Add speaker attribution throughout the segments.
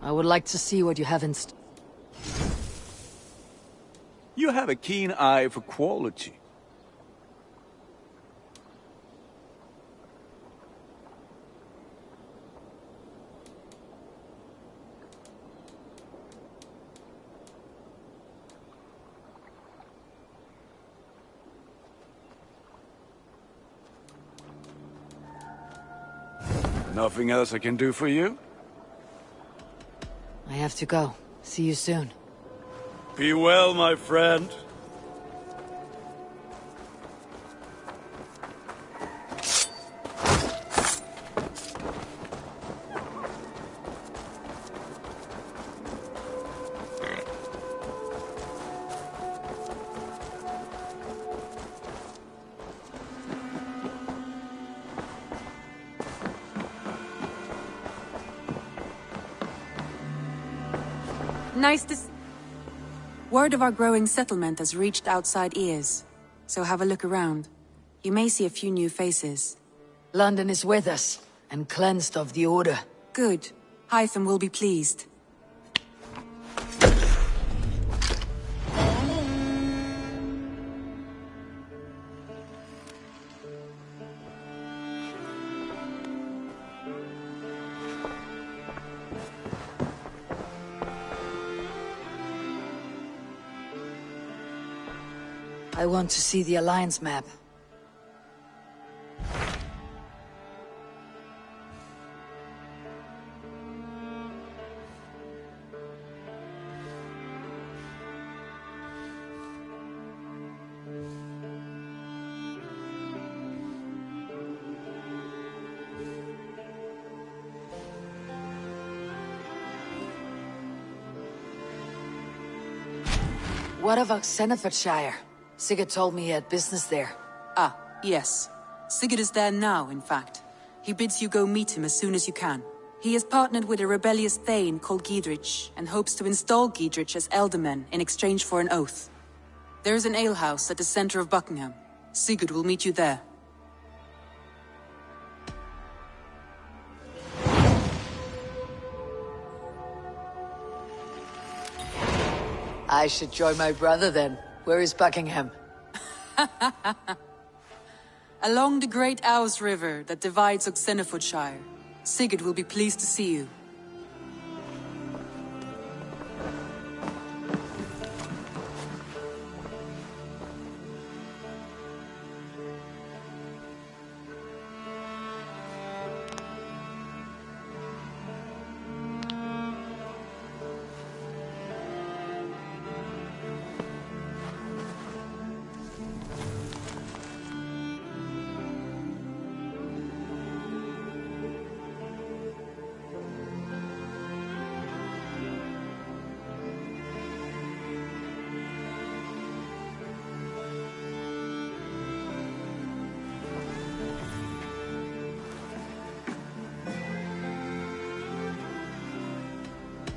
Speaker 1: I would like to see what you have in
Speaker 2: You have a keen eye for quality. Nothing else I can do for you?
Speaker 1: I have to go. See you soon.
Speaker 2: Be well, my friend.
Speaker 3: Nice to Word of our growing settlement has reached outside ears, so have a look around. You may see a few new faces.
Speaker 1: London is with us, and cleansed of the Order.
Speaker 3: Good. Hytham will be pleased.
Speaker 1: I want to see the Alliance map. What of Oxenfordshire? Sigurd told me he had business there.
Speaker 3: Ah, yes. Sigurd is there now, in fact. He bids you go meet him as soon as you can. He has partnered with a rebellious Thane called Giedrich, and hopes to install Giedrich as Elderman in exchange for an oath. There is an alehouse at the center of Buckingham. Sigurd will meet you there.
Speaker 1: I should join my brother then. Where is Buckingham?
Speaker 3: Along the great Ouse River that divides Oxenfordshire. Sigurd will be pleased to see you.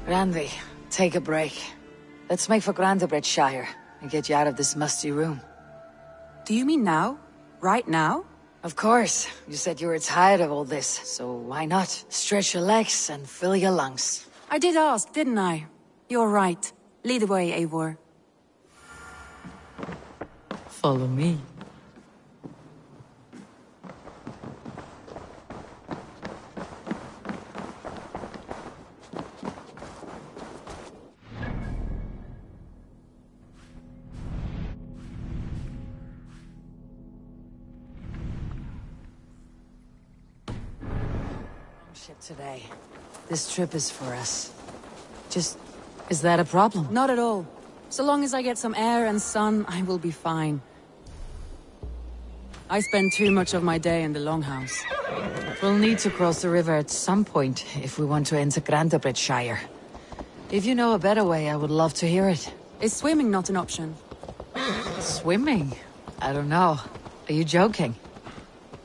Speaker 1: Randvi, take a break. Let's make for Grantebridgeshire and get you out of this musty room.
Speaker 3: Do you mean now? Right now?
Speaker 1: Of course. You said you were tired of all this, so why not? Stretch your legs and fill your lungs.
Speaker 3: I did ask, didn't I? You're right. Lead the way, Eivor.
Speaker 1: Follow me. Shit today. This trip is for us. Is that a problem?
Speaker 3: Not at all. So long as I get some air and sun, I will be fine. I spend too much of my day in the Longhouse.
Speaker 1: We'll need to cross the river at some point if we want to enter Grantebridgeshire. If you know a better way, I would love to hear it.
Speaker 3: Is swimming not an option?
Speaker 1: Swimming? I don't know. Are you joking?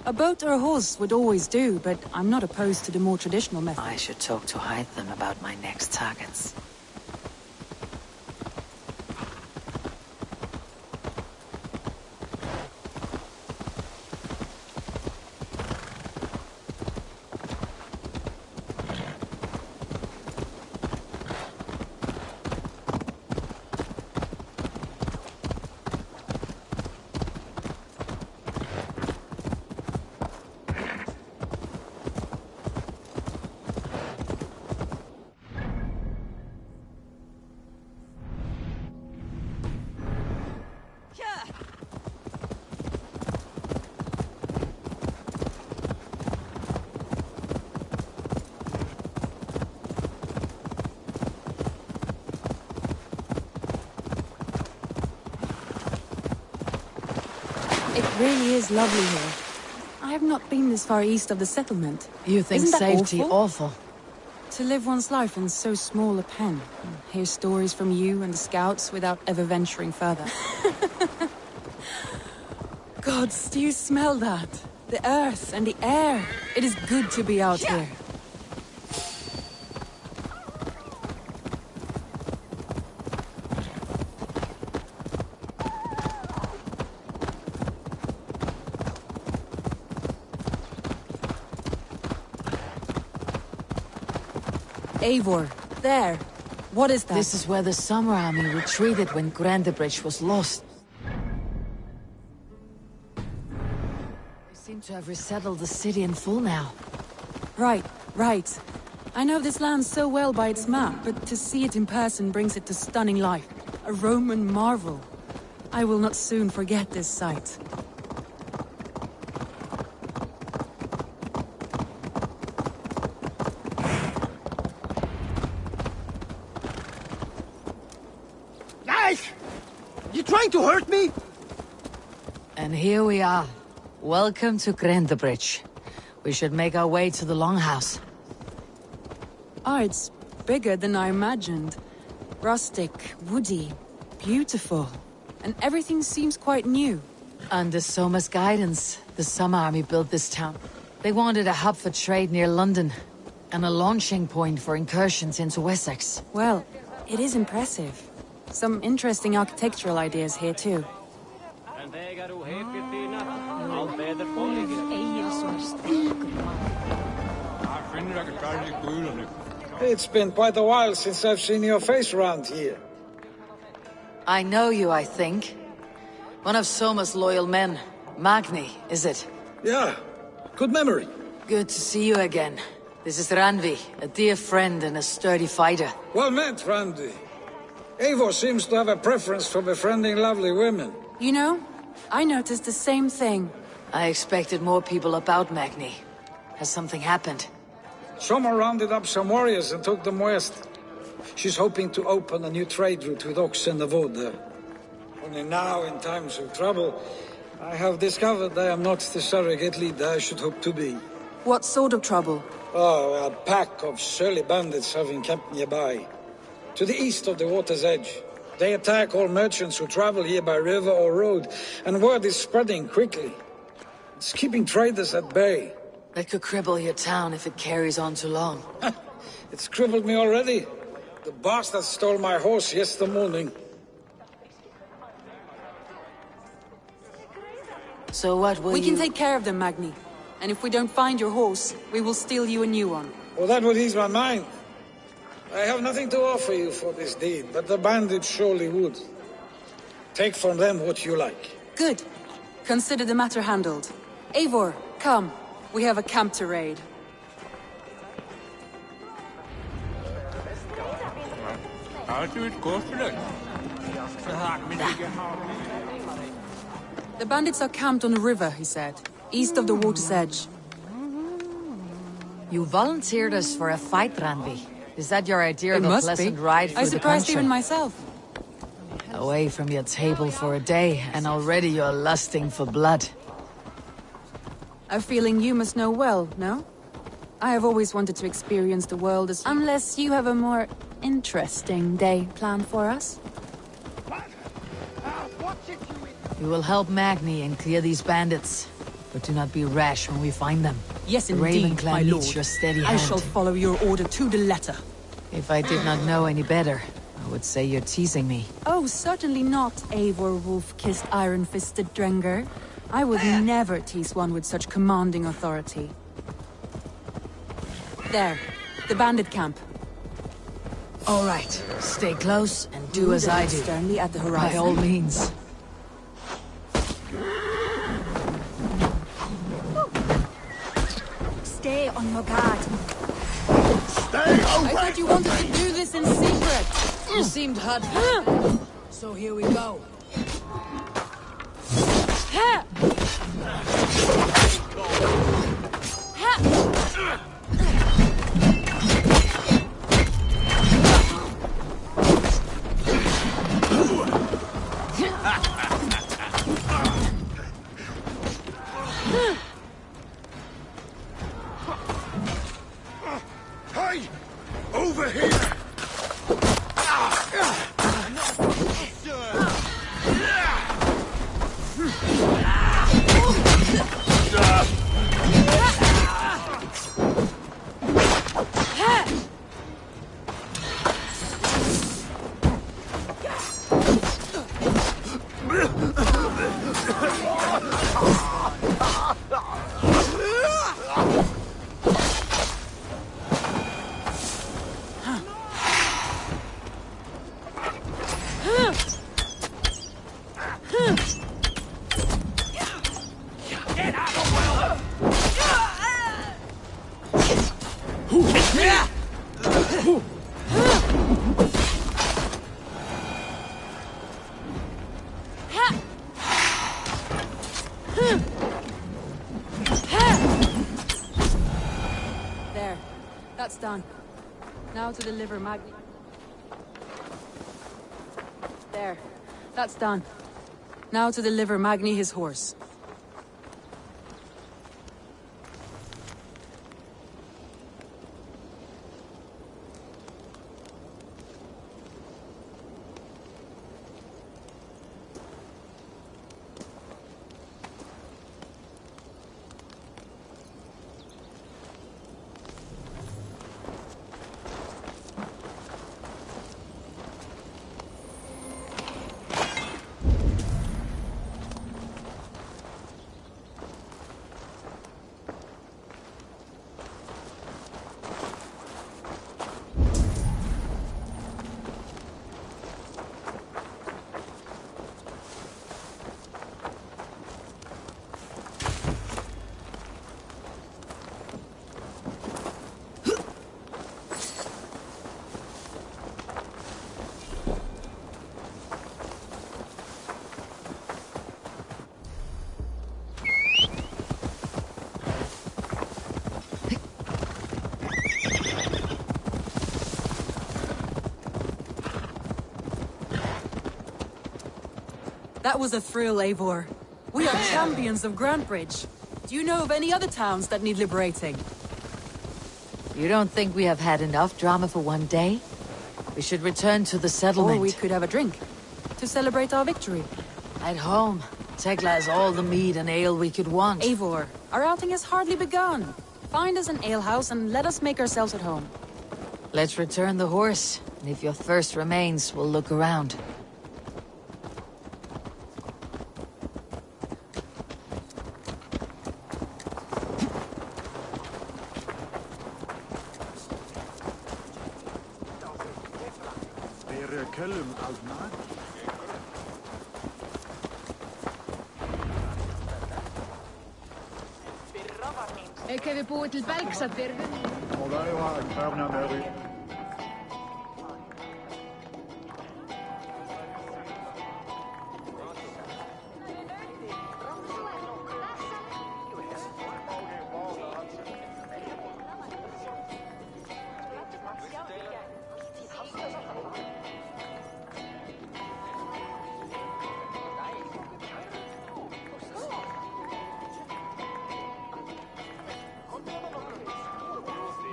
Speaker 3: A boat or a horse would always do, but I'm not opposed to the more traditional method.
Speaker 1: I should talk to Hytham about my next targets.
Speaker 3: really is lovely here. I have not been this far east of the settlement.
Speaker 1: You think
Speaker 3: Isn't that
Speaker 1: safety
Speaker 3: awful?
Speaker 1: awful?
Speaker 3: To live one's life in so small a pen, and hear stories from you and the scouts without ever venturing further. Gods, do you smell that? The earth and the air. It is good to be out here. Eivor, there. What is that?
Speaker 1: This is where the Summer Army retreated when Grandebridge was lost. They seem to have resettled the city in full now.
Speaker 3: Right. I know this land so well by its map, but to see it in person brings it to stunning life. A Roman marvel. I will not soon forget this sight.
Speaker 4: You trying to hurt me?
Speaker 1: And here we are. Welcome to Grandebridge. We should make our way to the Longhouse.
Speaker 3: Ah, it's bigger than I imagined. Rustic, woody, beautiful. And everything seems quite new.
Speaker 1: Under Soma's guidance, the Summer Army built this town. They wanted a hub for trade near London, and a launching point for incursions into Wessex.
Speaker 3: Well, it is impressive. Some interesting architectural ideas here too.
Speaker 4: It's been quite a while since I've seen your face around here.
Speaker 1: I know you, I think. One of Soma's loyal men. Magni, is it?
Speaker 4: Yeah, good memory.
Speaker 1: Good to see you again. This is Ranvi, a dear friend and a sturdy fighter.
Speaker 4: Well met, Randy. Eivor seems to have a preference for befriending lovely women.
Speaker 3: You know, I noticed the same thing.
Speaker 1: I expected more people about Magni. Has something happened?
Speaker 4: Someone rounded up some warriors and took them west. She's hoping to open a new trade route with oxen of wood there. Only now, in times of trouble, I have discovered I am not the surrogate leader I should hope to be.
Speaker 3: What sort of trouble?
Speaker 4: Oh, a pack of surly bandits have encamped nearby. To the east of the water's edge. They attack all merchants who travel here by river or road, and word is spreading quickly. It's keeping traders at bay.
Speaker 1: That could cripple your town if it carries on too long.
Speaker 4: It's crippled me already. The bastard stole my horse yesterday morning.
Speaker 1: So what will
Speaker 3: We can take care of them, Magni. And if we don't find your horse, we will steal you a new one.
Speaker 4: Well, that would ease my mind. I have nothing to offer you for this deed, but the bandits surely would. Take from them what you like.
Speaker 3: Good. Consider the matter handled. Eivor, come. We have a camp to raid. The bandits are camped on the river, he said. East of the water's edge.
Speaker 1: You volunteered us for a fight, Ranvi. Is that your idea
Speaker 3: It
Speaker 1: of a
Speaker 3: must
Speaker 1: pleasant
Speaker 3: be.
Speaker 1: ride through
Speaker 3: I
Speaker 1: the
Speaker 3: surprised
Speaker 1: country?
Speaker 3: even myself.
Speaker 1: Away from your table for a day, and already you're lusting for blood.
Speaker 3: A feeling you must know well, no? I have always wanted to experience the world as... Unless you have a more interesting day planned for us?
Speaker 1: We will help Magni and clear these bandits. But do not be rash when we find them.
Speaker 3: Yes,
Speaker 1: The
Speaker 3: indeed,
Speaker 1: Raven
Speaker 3: my
Speaker 1: clan
Speaker 3: lord.
Speaker 1: needs your steady
Speaker 3: I
Speaker 1: hand.
Speaker 3: shall follow your order to the letter.
Speaker 1: If I did not know any better, I would say you're teasing me.
Speaker 3: Oh, certainly not, Eivor wolf-kissed iron-fisted Drenger. I would never tease one with such commanding authority. There, the bandit camp.
Speaker 1: All right, stay close and do as I do.
Speaker 3: Sternly at the horizon.
Speaker 1: By all means.
Speaker 3: Stay on your guard.
Speaker 4: Stay
Speaker 3: I thought you wanted to do this in secret.
Speaker 1: You seemed hot. So here we go.
Speaker 3: Ha! Ha!
Speaker 2: Over here!
Speaker 3: There. That's done. Now to deliver Magni. There. That's done. Now to deliver Magni his horse. That was a thrill, Eivor. We are champions of Grantbridge. Do you know of any other towns that need liberating?
Speaker 1: You don't think we have had enough drama for one day? We should return to the settlement.
Speaker 3: Or we could have a drink to celebrate our victory.
Speaker 1: At home, Tekla has all the mead and ale we could want.
Speaker 3: Eivor, our outing has hardly begun. Find us an alehouse and let us make ourselves at home.
Speaker 1: Let's return the horse, and if your thirst remains, we'll look around.
Speaker 5: Ik heb búið til belgsaddir.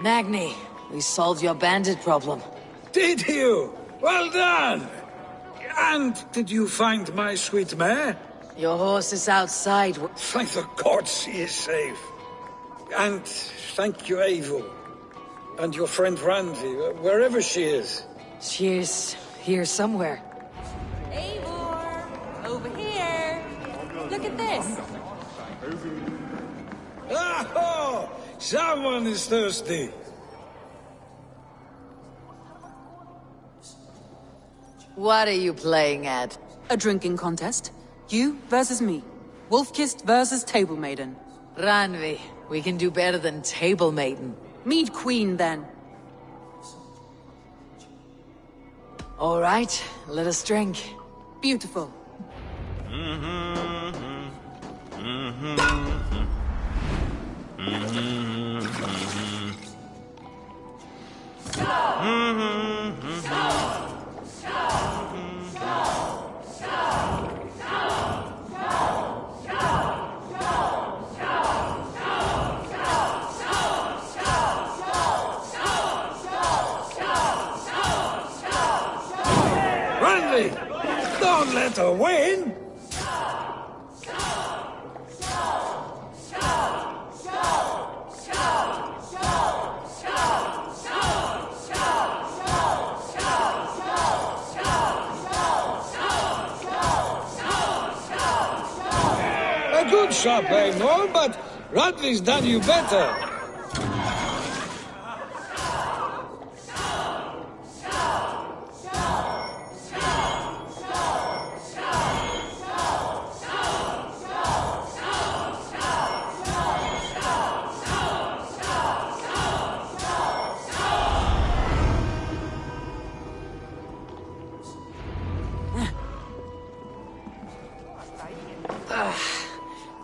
Speaker 1: Magni, we solved your bandit problem.
Speaker 4: Did you? Well done! And did you find my sweet mare?
Speaker 1: Your horse is outside.
Speaker 4: Thank the gods she is safe. And thank you, Eivor. And your friend Randi, wherever she is.
Speaker 1: She is here somewhere.
Speaker 3: Eivor! Over here! Look at this!
Speaker 4: Oh! Someone is thirsty.
Speaker 1: What are you playing at?
Speaker 3: A drinking contest. You versus me. Wolf-Kissed versus Table Maiden.
Speaker 1: Ranvi, we can do better than Table Maiden.
Speaker 3: Mead Queen, then.
Speaker 1: All right, let us drink.
Speaker 3: Beautiful.
Speaker 4: Randvi! Don't let her win! A good shot, Eivor, but Randvi's done you better.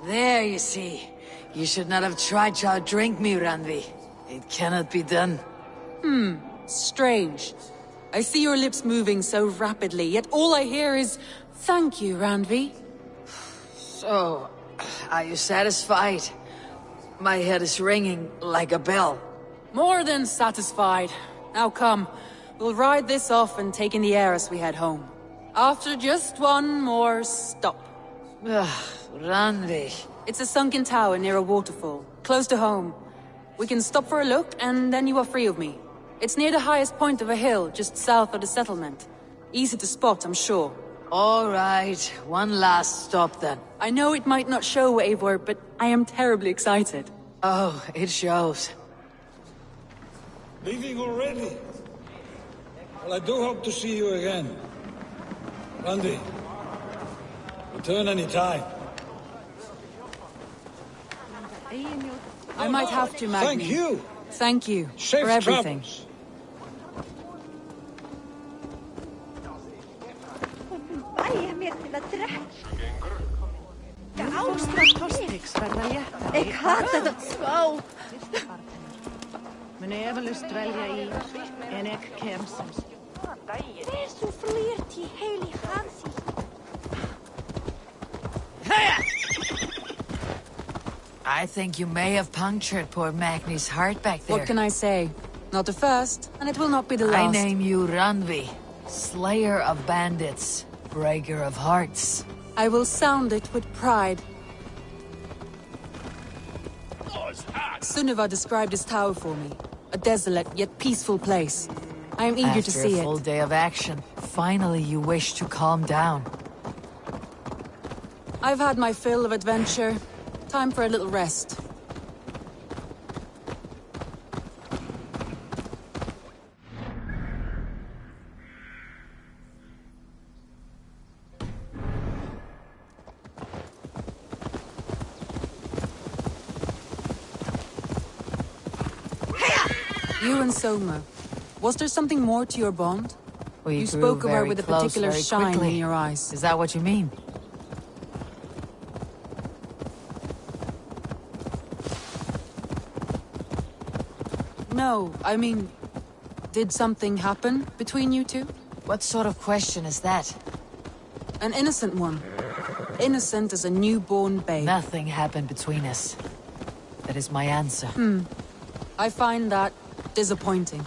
Speaker 1: There, you see. You should not have tried to outdrink me, Randvi. It cannot be done.
Speaker 3: Strange. I see your lips moving so rapidly, yet all I hear is, "Thank you, Randvi."
Speaker 1: So, are you satisfied? My head is ringing like a bell.
Speaker 3: More than satisfied. Now come, we'll ride this off and take in the air as we head home. After just one more stop.
Speaker 1: Randvi.
Speaker 3: It's a sunken tower near a waterfall, close to home. We can stop for a look, and then you are free of me. It's near the highest point of a hill, just south of the settlement. Easy to spot, I'm sure.
Speaker 1: All right, one last stop then.
Speaker 3: I know it might not show, Eivor, but I am terribly excited.
Speaker 1: Oh, it shows.
Speaker 4: Leaving already? Well, I do hope to see you again. Randvi, return any time.
Speaker 3: I might have to, Magni.
Speaker 4: Thank you.
Speaker 3: Thank you
Speaker 4: Safe
Speaker 3: for everything.
Speaker 4: travels.
Speaker 6: Bæja mér til að drekka.
Speaker 7: Tostiks verða léttari.
Speaker 6: Ég hata þetta svá.
Speaker 7: Mun eflaust dvelja í en ek kemsins.
Speaker 6: Hversu flýrt í heili hansi?
Speaker 1: I think you may have punctured poor Magni's heart back there.
Speaker 3: What can I say? Not the first, and it will not be the
Speaker 1: I
Speaker 3: last.
Speaker 1: name you Randvi, slayer of bandits, breaker of hearts.
Speaker 3: I will sound it with pride. Sunniva described this tower for me. A desolate yet peaceful place. I am eager to see
Speaker 1: After a full
Speaker 3: it.
Speaker 1: day of action, finally you wish to calm down.
Speaker 3: I've had my fill of adventure. Time for a little rest. You and Soma. Was there something more to your bond?
Speaker 1: We
Speaker 3: You
Speaker 1: grew
Speaker 3: spoke of her
Speaker 1: very
Speaker 3: with a
Speaker 1: close
Speaker 3: particular
Speaker 1: very
Speaker 3: shine
Speaker 1: quickly.
Speaker 3: in your eyes.
Speaker 1: Is that what you mean?
Speaker 3: No, I mean, did something happen between you two?
Speaker 1: What sort of question is that?
Speaker 3: An innocent one. Innocent as a newborn babe.
Speaker 1: Nothing happened between us. That is my answer.
Speaker 3: I find that disappointing.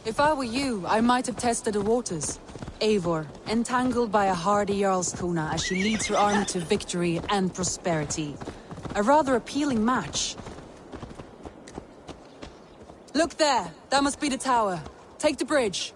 Speaker 3: If I were you, I might have tested the waters. Eivor, entangled by a hardy Jarlskona as she leads her army to victory and prosperity. A rather appealing match. Look there! That must be the tower. Take the bridge.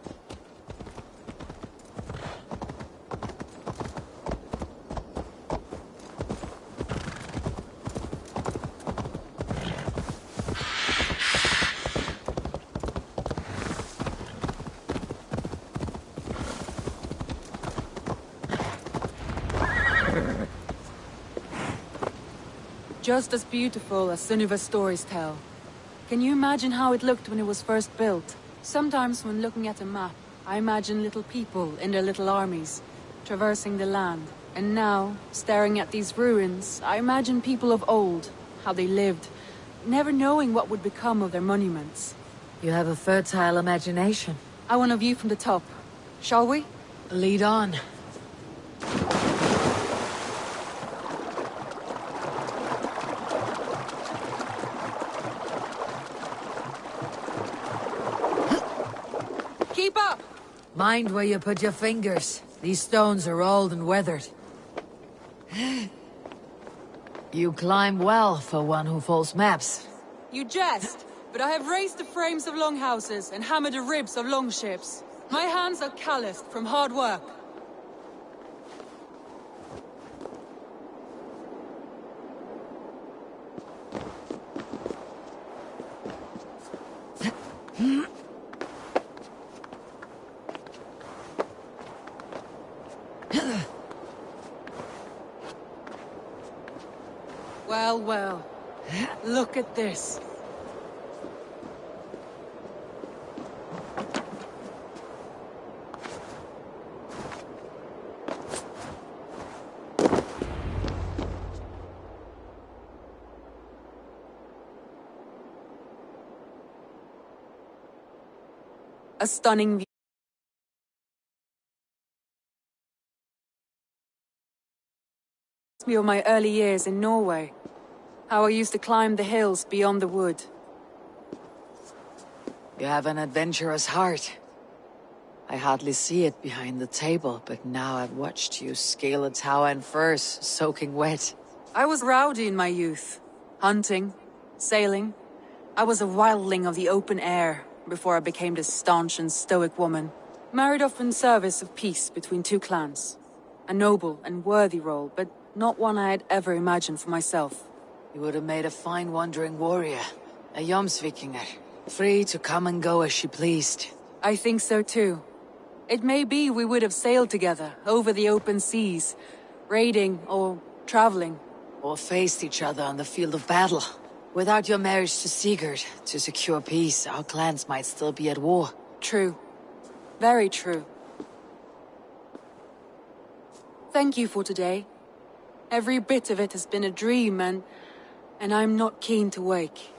Speaker 3: Just as beautiful as Sunniva's stories tell. Can you imagine how it looked when it was first built? Sometimes when looking at a map, I imagine little people in their little armies, traversing the land. And now, staring at these ruins, I imagine people of old, how they lived, never knowing what would become of their monuments.
Speaker 1: You have a fertile imagination.
Speaker 3: I want a view from the top. Shall we?
Speaker 1: Lead on.
Speaker 3: Keep up!
Speaker 1: Mind where you put your fingers. These stones are old and weathered. You climb well for one who folds maps.
Speaker 3: You jest, but I have raised the frames of longhouses and hammered the ribs of longships. My hands are calloused from hard work. Well, well. Look at this. A stunning view of my early years in Norway. How I used to climb the hills beyond the wood.
Speaker 1: You have an adventurous heart. I hardly see it behind the table, but now I've watched you scale a tower in furs, soaking wet.
Speaker 3: I was rowdy in my youth. Hunting, sailing. I was a wildling of the open air before I became this staunch and stoic woman. Married off in service of peace between two clans. A noble and worthy role, but not one I had ever imagined for myself.
Speaker 1: You would have made a fine wandering warrior, a Jomsvikinger, free to come and go as she pleased.
Speaker 3: I think so too. It may be we would have sailed together, over the open seas, raiding or traveling.
Speaker 1: Or faced each other on the field of battle. Without your marriage to Sigurd, to secure peace, our clans might still be at war.
Speaker 3: True. Very true. Thank you for today. Every bit of it has been a dream, and I'm not keen to wake.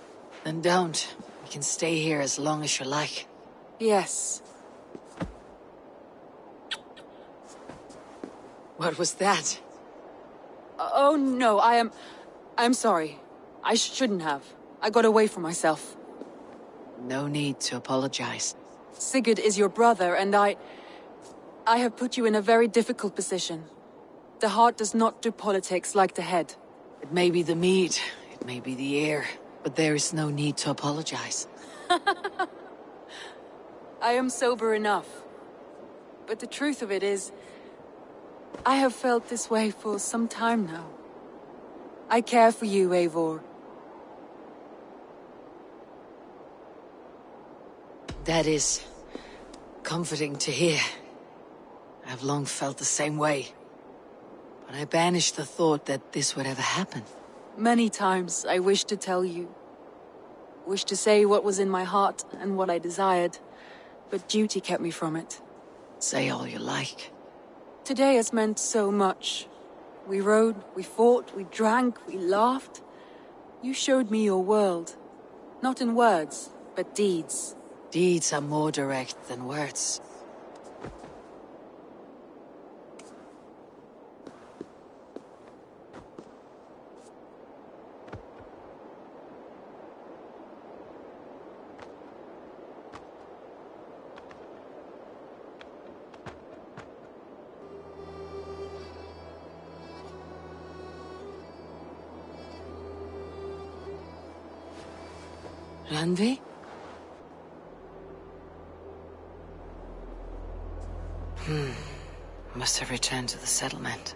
Speaker 1: Then don't. We can stay here as long as you like.
Speaker 3: Yes.
Speaker 1: What was that?
Speaker 3: Oh no, I'm sorry. I shouldn't have. I got away from myself.
Speaker 1: No need to apologize.
Speaker 3: Sigurd is your brother, and I have put you in a very difficult position. The heart does not do politics like the head.
Speaker 1: It may be the meat, it may be the air, but there is no need to apologize.
Speaker 3: I am sober enough. But the truth of it is, I have felt this way for some time now. I care for you, Eivor.
Speaker 1: That is comforting to hear. I've long felt the same way. But I banished the thought that this would ever happen.
Speaker 3: Many times I wished to tell you. Wished to say what was in my heart and what I desired. But duty kept me from it.
Speaker 1: Say all you like.
Speaker 3: Today has meant so much. We rode, we fought, we drank, we laughed. You showed me your world. Not in words, but deeds.
Speaker 1: Deeds are more direct than words. Randvi? Must have returned to the settlement.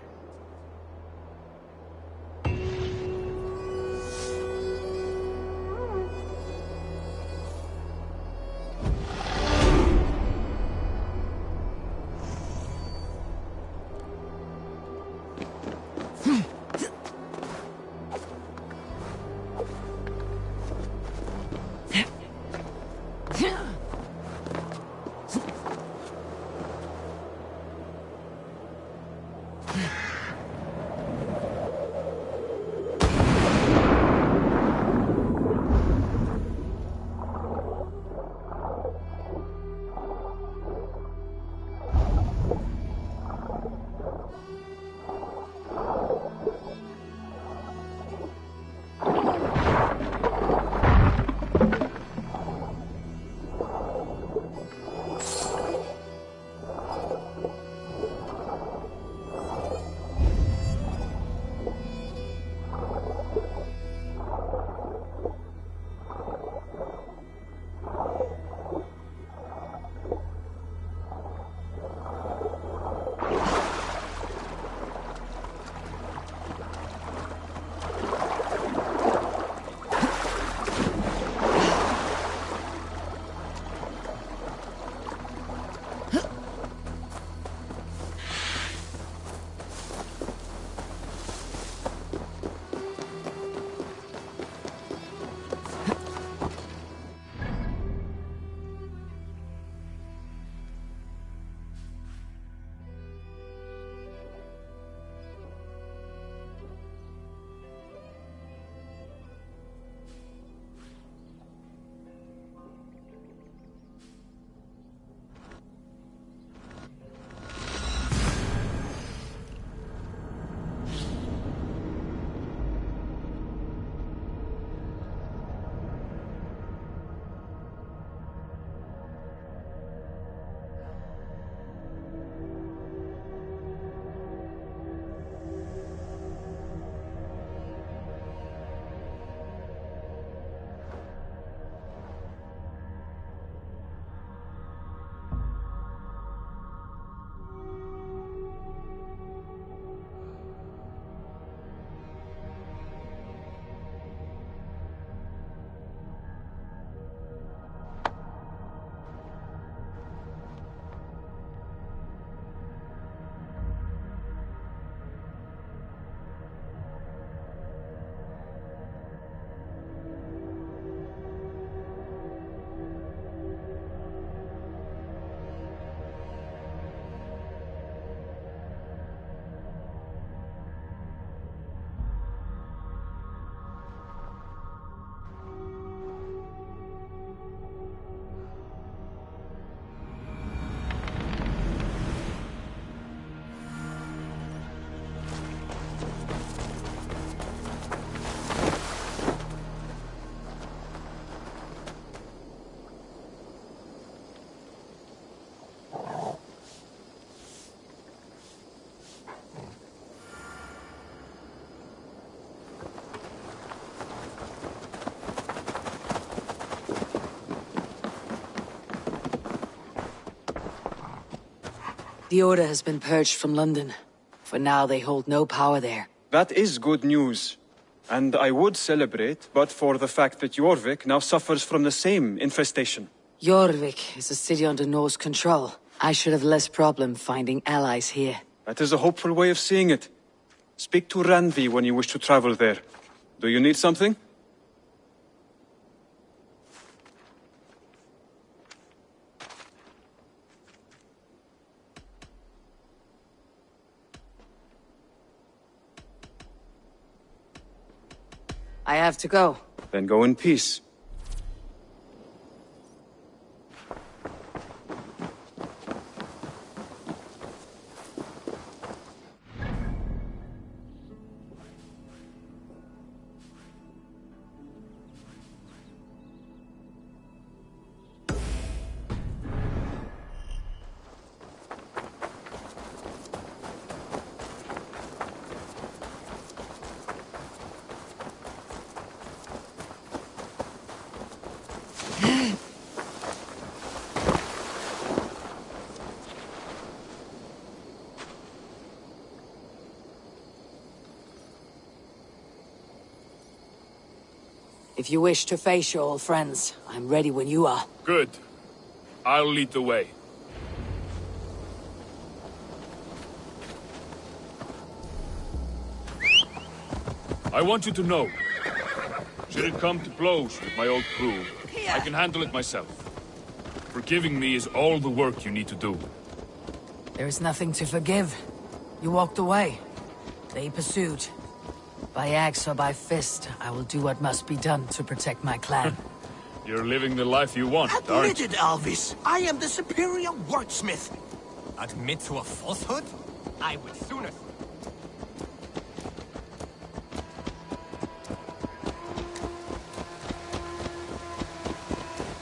Speaker 1: The Order has been purged from London. For now, they hold no power there.
Speaker 8: That is good news. And I would celebrate, but for the fact that Jorvik now suffers from the same infestation.
Speaker 1: Jorvik is a city under Norse control. I should have less problem finding allies here.
Speaker 8: That is a hopeful way of seeing it. Speak to Randvi when you wish to travel there. Do you need something?
Speaker 1: I have to go.
Speaker 8: Then go in peace.
Speaker 1: If you wish to face your old friends, I'm ready when you are.
Speaker 9: Good. I'll lead the way. I want you to know, should it come to blows with my old crew, I can handle it myself. Forgiving me is all the work you need to do.
Speaker 1: There is nothing to forgive. You walked away. They pursued. By axe or by fist, I will do what must be done to protect my clan.
Speaker 9: You're living the life you want, aren't
Speaker 10: Admit
Speaker 9: you?
Speaker 10: it, Alvis. I am the superior wordsmith.
Speaker 11: Admit to a falsehood? I would sooner...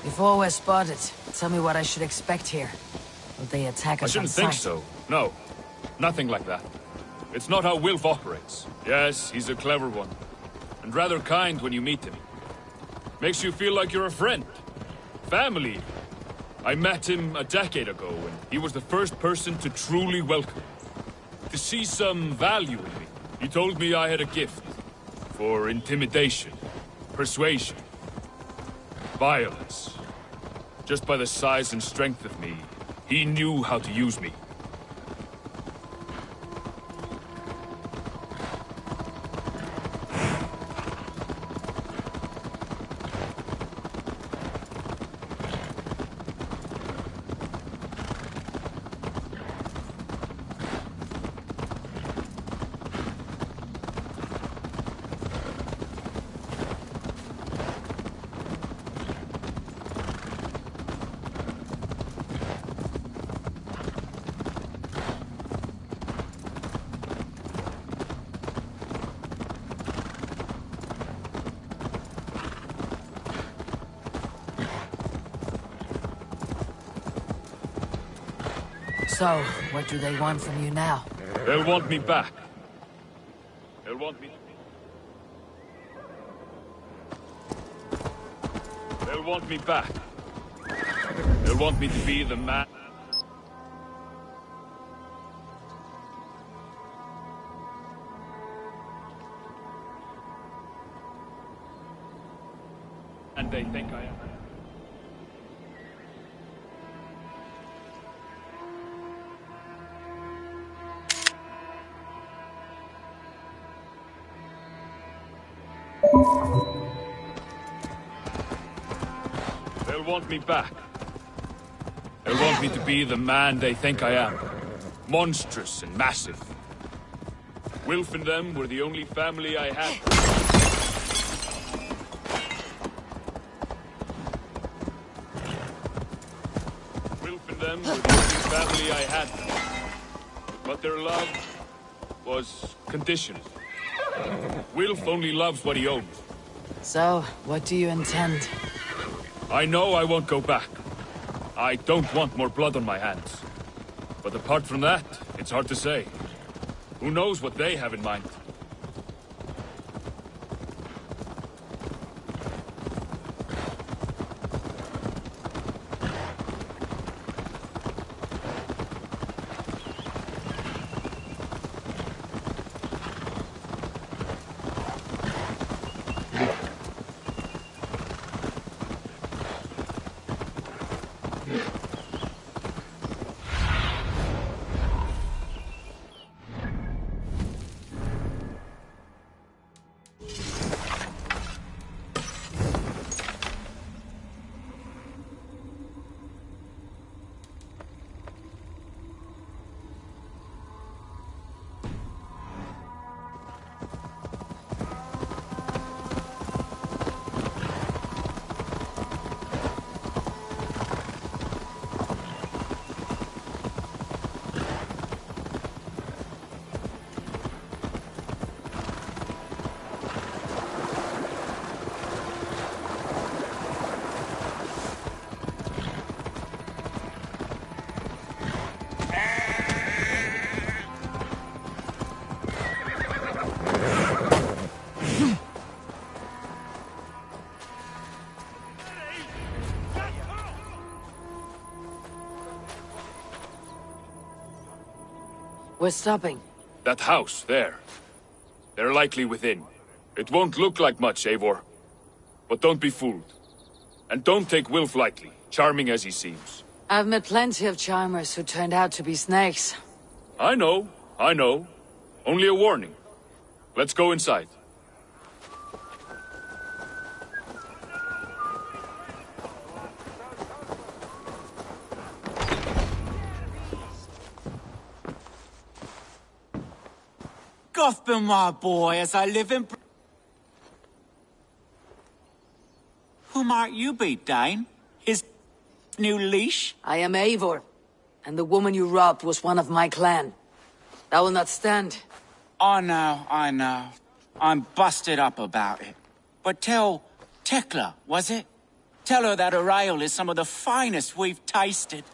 Speaker 1: Before we're spotted, tell me what I should expect here. Will they attack
Speaker 9: I
Speaker 1: us on
Speaker 9: shouldn't think
Speaker 1: sight?
Speaker 9: so. No. Nothing like that. It's not how Wilf operates. Yes, he's a clever one. And rather kind when you meet him. Makes you feel like you're a friend. Family. I met him a decade ago, and he was the first person to truly welcome me. To see some value in me. He told me I had a gift. For intimidation. Persuasion. Violence. Just by the size and strength of me, he knew how to use me.
Speaker 1: So, what do they want from you now?
Speaker 9: They'll want me back. They'll want me... They'll want me back. They'll want me to be the man... And they think I am. They'll want me back. They'll want me to be the man they think I am. Monstrous and massive. Wilf and them were the only family I had. Wilf and them were the only family I had. But their love was conditional. Wilf only loves what he owns.
Speaker 1: So, what do you intend?
Speaker 9: I know I won't go back. I don't want more blood on my hands. But apart from that, it's hard to say. Who knows what they have in mind?
Speaker 1: We're stopping.
Speaker 9: That house, there. They're likely within. It won't look like much, Eivor. But don't be fooled. And don't take Wilf lightly, charming as he seems.
Speaker 1: I've met plenty of charmers who turned out to be snakes.
Speaker 9: I know. Only a warning. Let's go inside.
Speaker 11: Gotham, my boy, as I live in... Who might you be, Dane? His new leash?
Speaker 1: I am Eivor, and the woman you robbed was one of my clan. That will not stand.
Speaker 11: I know. I'm busted up about it. But tell Tekla, was it? Tell her that her ale is some of the finest we've tasted.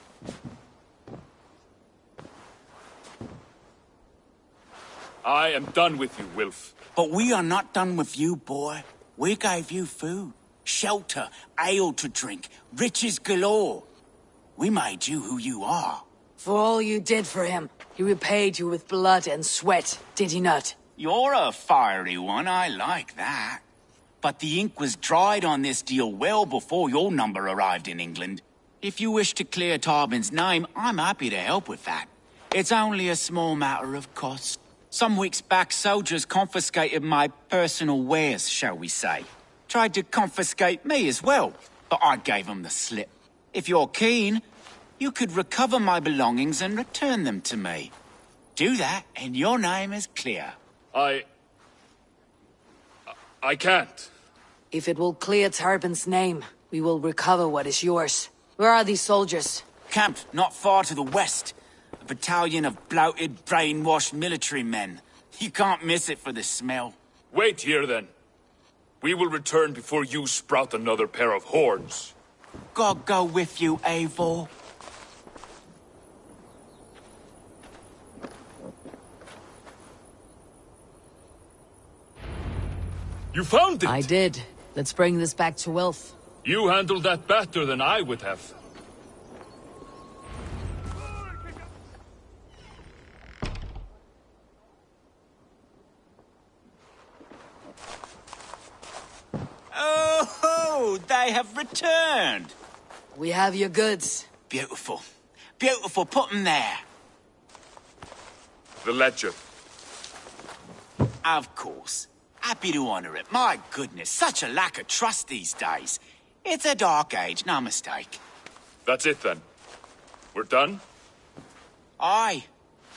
Speaker 9: I am done with you, Wilf.
Speaker 11: But we are not done with you, boy. We gave you food, shelter, ale to drink, riches galore. We made you who you are.
Speaker 1: For all you did for him, he repaid you with blood and sweat, did he not?
Speaker 11: You're a fiery one, I like that. But the ink was dried on this deal well before your number arrived in England. If you wish to clear Tarbin's name, I'm happy to help with that. It's only a small matter of cost. Some weeks back, soldiers confiscated my personal wares, shall we say. Tried to confiscate me as well, but I gave them the slip. If you're keen, you could recover my belongings and return them to me. Do that, and your name is clear.
Speaker 9: I can't.
Speaker 1: If it will clear Tarbin's name, we will recover what is yours. Where are these soldiers?
Speaker 11: Camped not far to the west. A battalion of bloated, brainwashed military men. You can't miss it for the smell.
Speaker 9: Wait here, then. We will return before you sprout another pair of horns.
Speaker 11: God go with you, Eivor.
Speaker 9: You found it!
Speaker 1: I did. Let's bring this back to Wilf.
Speaker 9: You handled that better than I would have.
Speaker 11: Oh, they have returned.
Speaker 1: We have your goods.
Speaker 11: Beautiful. Beautiful, put them there.
Speaker 9: The ledger.
Speaker 11: Of course. Happy to honor it. My goodness, such a lack of trust these days. It's a dark age, no mistake.
Speaker 9: That's it, then. We're done?
Speaker 11: Aye.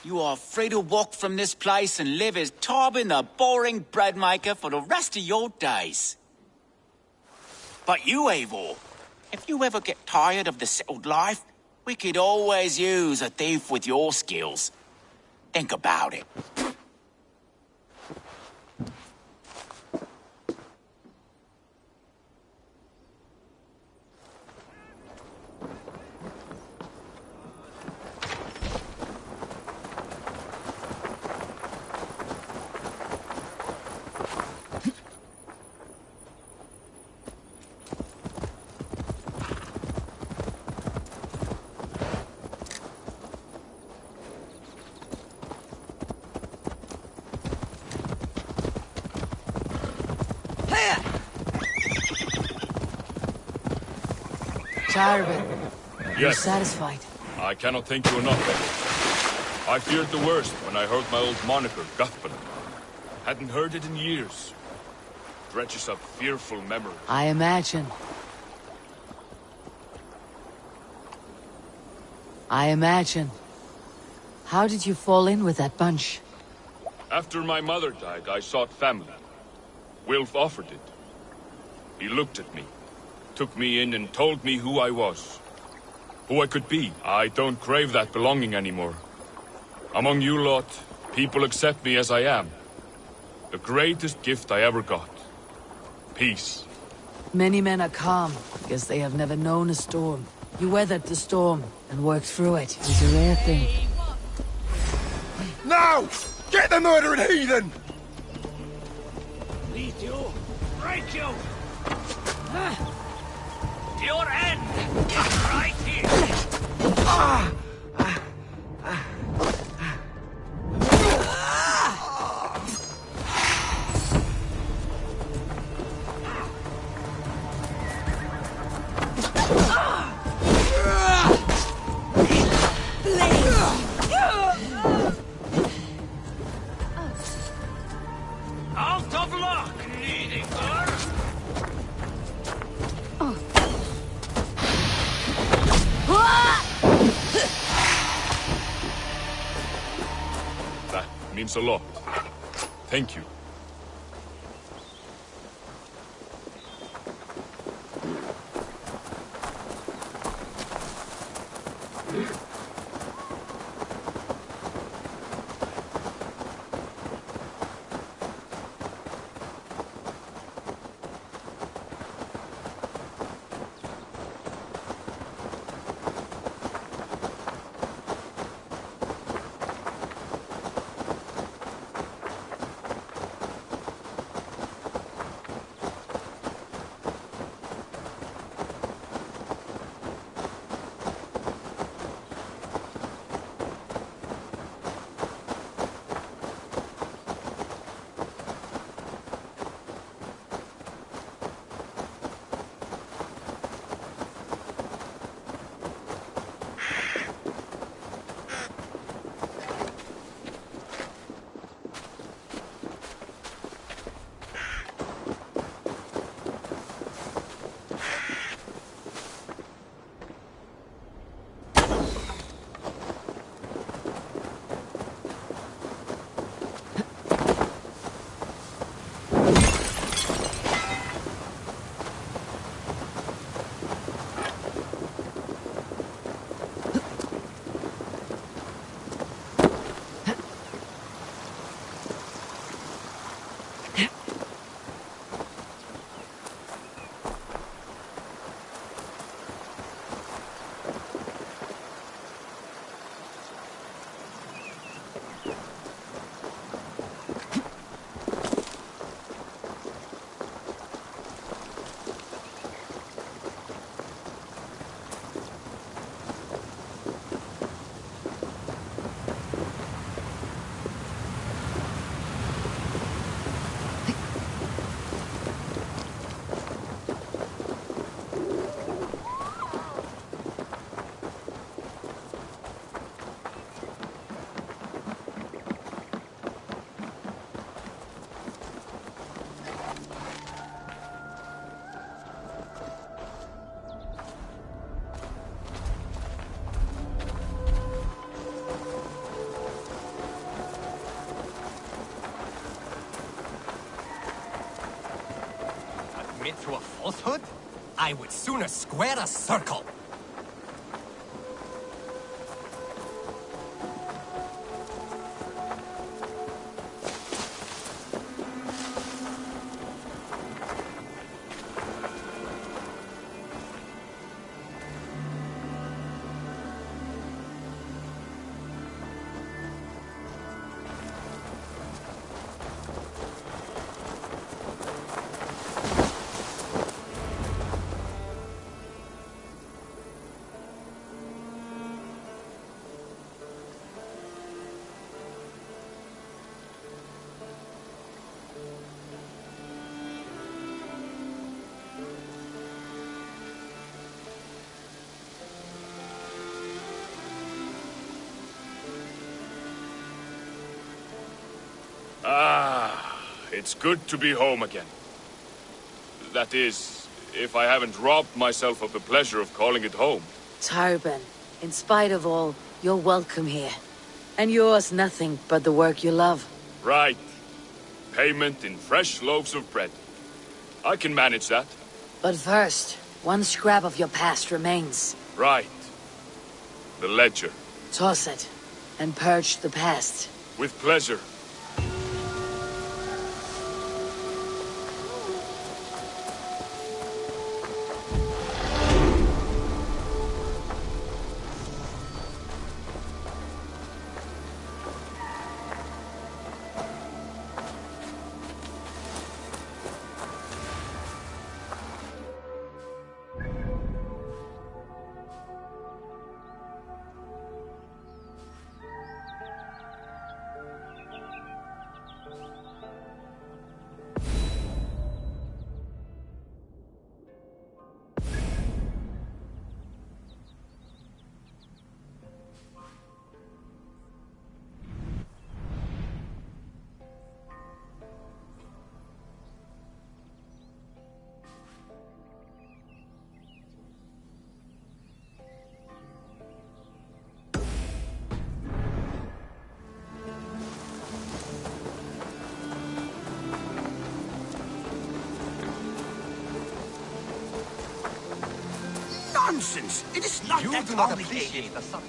Speaker 11: You are free to walk from this place and live as Tarbin the boring bread maker for the rest of your days. But you, Eivor, if you ever get tired of the settled life, we could always use a thief with your skills. Think about it.
Speaker 1: Tarbin, you're
Speaker 9: Yes.
Speaker 1: satisfied?
Speaker 9: I cannot thank you enough, Eivor. I feared the worst when I heard my old moniker, Guthpan. Hadn't heard it in years. Dredges up fearful memory.
Speaker 1: I imagine. How did you fall in with that bunch?
Speaker 9: After my mother died, I sought family. Wilf offered it. He looked at me, took me in and told me who I was. Who I could be. I don't crave that belonging anymore. Among you lot, people accept me as I am. The greatest gift I ever got. Peace.
Speaker 1: Many men are calm because they have never known a storm. You weathered the storm and worked through it. It was a rare thing.
Speaker 10: Now! Get the murdering heathen!
Speaker 11: Lead you! Break you! Your end is right here!
Speaker 9: means a lot. Thank you.
Speaker 12: Admit to a falsehood? I would sooner square a circle.
Speaker 9: It's good to be home again. That is, if I haven't robbed myself of the pleasure of calling it home.
Speaker 1: Tarban, in spite of all, you're welcome here. And yours nothing but the work you love.
Speaker 9: Right. Payment in fresh loaves of bread. I can manage that.
Speaker 1: But first, one scrap of your past remains.
Speaker 9: Right. The ledger.
Speaker 1: Toss it, and purge the past.
Speaker 9: With pleasure.
Speaker 13: nonsense. It is not
Speaker 12: You
Speaker 13: that
Speaker 12: do not
Speaker 13: complicated.
Speaker 12: appreciate the sun.